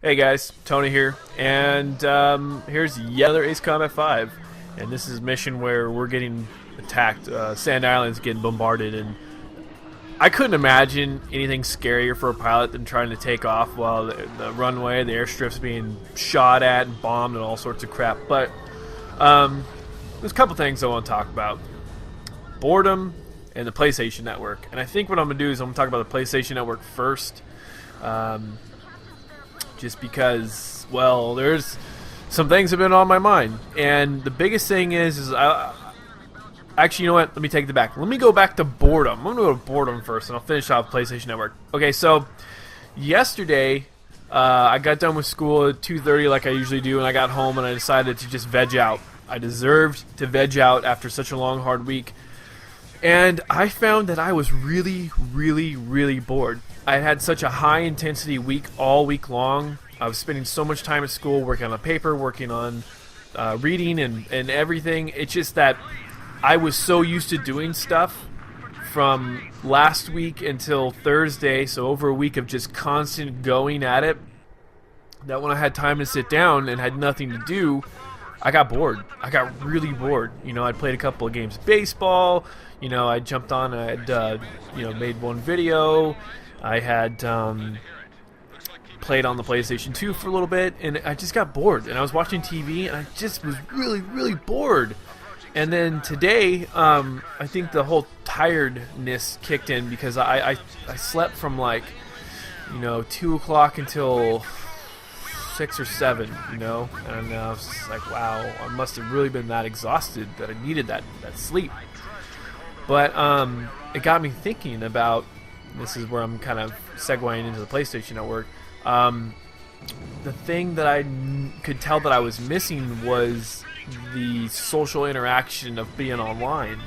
Hey guys, Tony here, and here's yet another Ace Combat 5, and this is a mission where we're getting attacked. Sand Island's getting bombarded, and I couldn't imagine anything scarier for a pilot than trying to take off while the runway, the airstrip's being shot at and bombed and all sorts of crap. But there's a couple things I want to talk about. Boredom and the PlayStation Network. And I think what I'm going to do is I'm going to talk about the PlayStation Network first. Just because, well, there's some things that have been on my mind. And the biggest thing is actually, you know what? Let me take it back. Let me go back to Boredom. I'm going to go to Boredom first, and I'll finish off PlayStation Network. Okay, so yesterday, I got done with school at 2:30 like I usually do, and I got home, and I decided to just veg out. I deserved to veg out after such a long, hard week. And I found that I was really, really, really bored. I had such a high-intensity week all week long. I was spending so much time at school working on a paper, working on reading and everything. It's just that I was so used to doing stuff from last week until Thursday, so over a week of just constant going at it, that when I had time to sit down and had nothing to do, I got bored. I got really bored. You know, I'd played a couple of games of baseball. You know, I jumped on, I had, made one video. I had played on the PlayStation 2 for a little bit, and I just got bored. And I was watching TV, and I just was really, really bored. And then today, I think the whole tiredness kicked in because I slept from 2 o'clock until 6 or 7, and I was just like, wow, I must have really been that exhausted that I needed that sleep. But it got me thinking about, this is where I'm kind of segueing into the PlayStation Network, the thing that I could tell that I was missing was the social interaction of being online.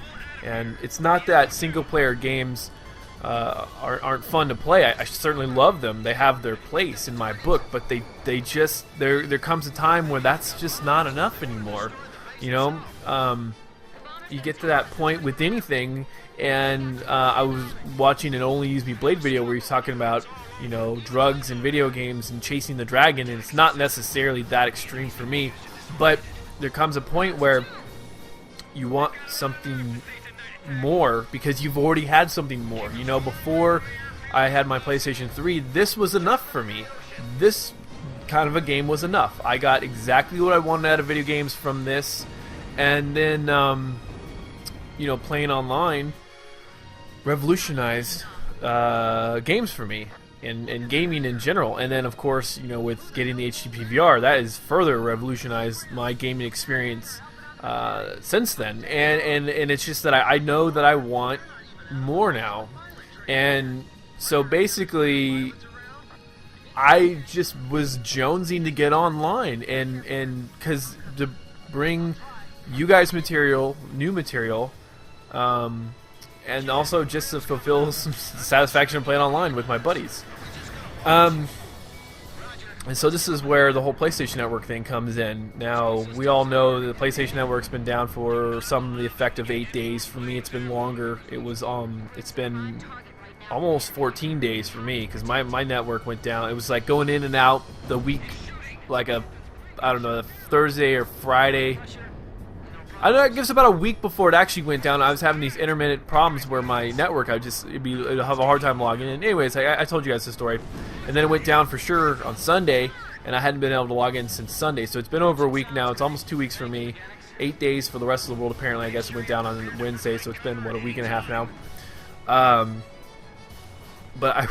And it's not that single-player games aren't fun to play. I certainly love them. They have their place in my book, but there comes a time where that's just not enough anymore. You get to that point with anything, and I was watching an Only Use Me Blade video where he's talking about drugs and video games and chasing the dragon, and it's not necessarily that extreme for me, but there comes a point where you want something more because you've already had something more. Before I had my PlayStation 3, this was enough for me. This kind of a game was enough. I got exactly what I wanted out of video games from this, and then playing online revolutionized games for me and gaming in general. And then of course, with getting the HTTP VR, that has further revolutionized my gaming experience since then. And it's just that I know that I want more now. And so basically I just was jonesing to get online and because to bring you guys new material, and also just to fulfill some satisfaction of playing online with my buddies. And so this is where the whole PlayStation Network thing comes in. Now, we all know the PlayStation Network's been down for some of the effect of 8 days. For me, it's been longer. It's been almost 14 days for me because my network went down. It was like going in and out the week, like a Thursday or Friday. I don't know, it gives about a week before it actually went down. I was having these intermittent problems where my network, it'd have a hard time logging in. Anyways, I told you guys the story. And then it went down for sure on Sunday, and I hadn't been able to log in since Sunday. So it's been over a week now. It's almost 2 weeks for me. 8 days for the rest of the world, apparently. I guess it went down on Wednesday, so it's been, a week and a half now. But I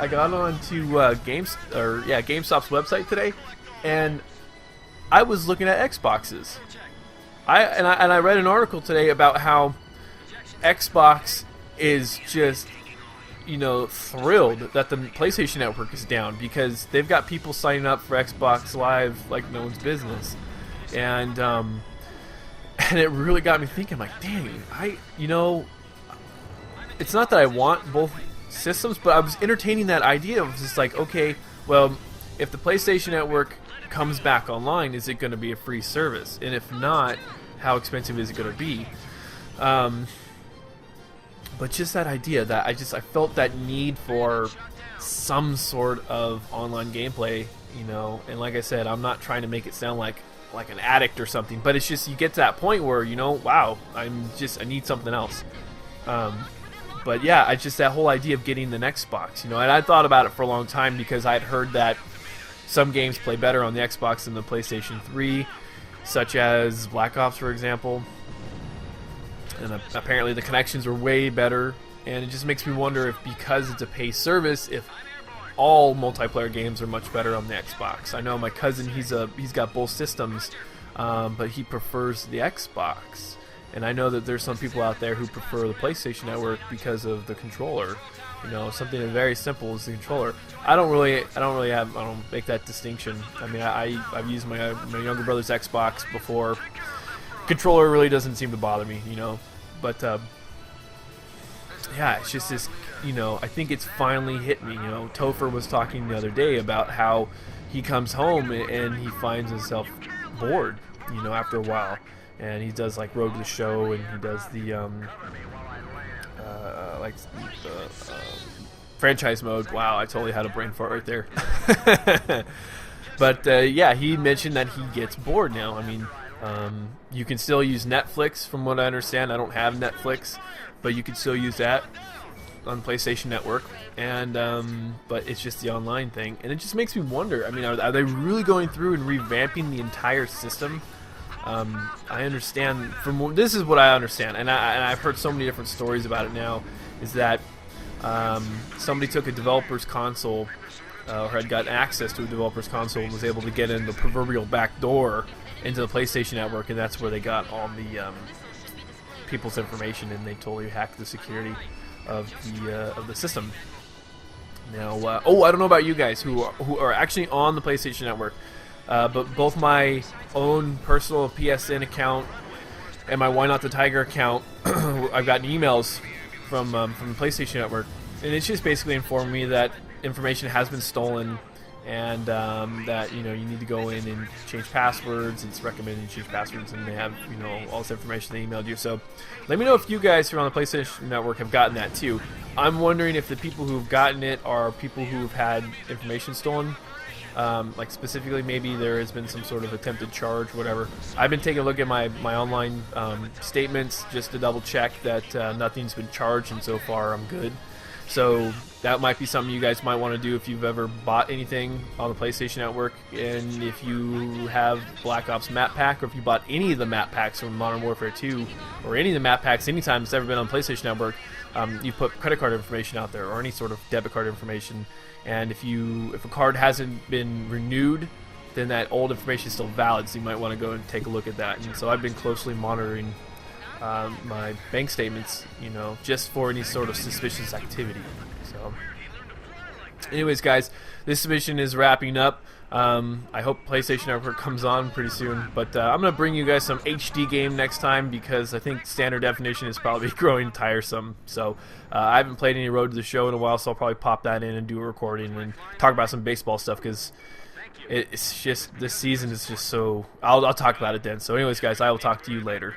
got on to GameStop's website today, and I was looking at Xboxes. I read an article today about how Xbox is just, thrilled that the PlayStation Network is down because they've got people signing up for Xbox Live like no one's business, and it really got me thinking, like, dang, it's not that I want both systems, but I was entertaining that idea of just like, okay, well, if the PlayStation Network comes back online, is it going to be a free service? And if not, how expensive is it going to be? But just that idea that I felt that need for some sort of online gameplay, you know. And like I said, I'm not trying to make it sound like an addict or something, but it's just you get to that point where, you know, wow, I need something else. But yeah, I just that whole idea of getting the next box, you know, and I thought about it for a long time because I'd heard that some games play better on the Xbox than the PlayStation 3, such as Black Ops, for example. And apparently the connections were way better, and it just makes me wonder if, because it's a pay service, if all multiplayer games are much better on the Xbox. I know my cousin, he's got both systems, but he prefers the Xbox. And I know that there's some people out there who prefer the PlayStation Network because of the controller. You know, something very simple as the controller. I don't make that distinction. I mean, I've used my younger brother's Xbox before. Controller really doesn't seem to bother me, you know. But yeah, it's just this, you know, I think it's finally hit me. You know, Topher was talking the other day about how he comes home and he finds himself bored, you know, after a while. And he does like Road to the Show, and he does the franchise mode. Wow, I totally had a brain fart right there. But yeah, he mentioned that he gets bored now. I mean, you can still use Netflix, from what I understand. I don't have Netflix, but you can still use that on PlayStation Network. And but it's just the online thing, and it just makes me wonder. I mean, are they really going through and revamping the entire system? I understand this is what I understand, and I've heard so many different stories about it now. Is that somebody took a developer's console, or had gotten access to a developer's console, and was able to get in the proverbial back door into the PlayStation Network, and that's where they got all the people's information, and they totally hacked the security of the system. Now, I don't know about you guys who are actually on the PlayStation Network. But both my own personal PSN account and my Why Not the Tiger account, I've gotten emails from the PlayStation Network, and it's just basically informing me that information has been stolen, and that, you know, you need to go in and change passwords. It's recommended you change passwords, and they have, you know, all this information they emailed you. So let me know if you guys who are on the PlayStation Network have gotten that too. I'm wondering if the people who've gotten it are people who've had information stolen. Like specifically, maybe there has been some sort of attempted charge, whatever. I've been taking a look at my online statements just to double check that nothing's been charged, and so far I'm good. So that might be something you guys might want to do if you've ever bought anything on the PlayStation Network, and if you have Black Ops map pack, or if you bought any of the map packs from Modern Warfare 2, or any of the map packs anytime it's ever been on PlayStation Network. You put credit card information out there, or any sort of debit card information, and if a card hasn't been renewed, then that old information is still valid, so you might want to go and take a look at that. And so I've been closely monitoring my bank statements, you know, just for any sort of suspicious activity. So anyways, guys, this submission is wrapping up. I hope PlayStation Network comes on pretty soon, but I'm going to bring you guys some HD game next time, because I think standard definition is probably growing tiresome. So I haven't played any Road to the Show in a while, so I'll probably pop that in and do a recording and talk about some baseball stuff, because it's just, this season is just so... I'll talk about it then. So anyways, guys, I will talk to you later.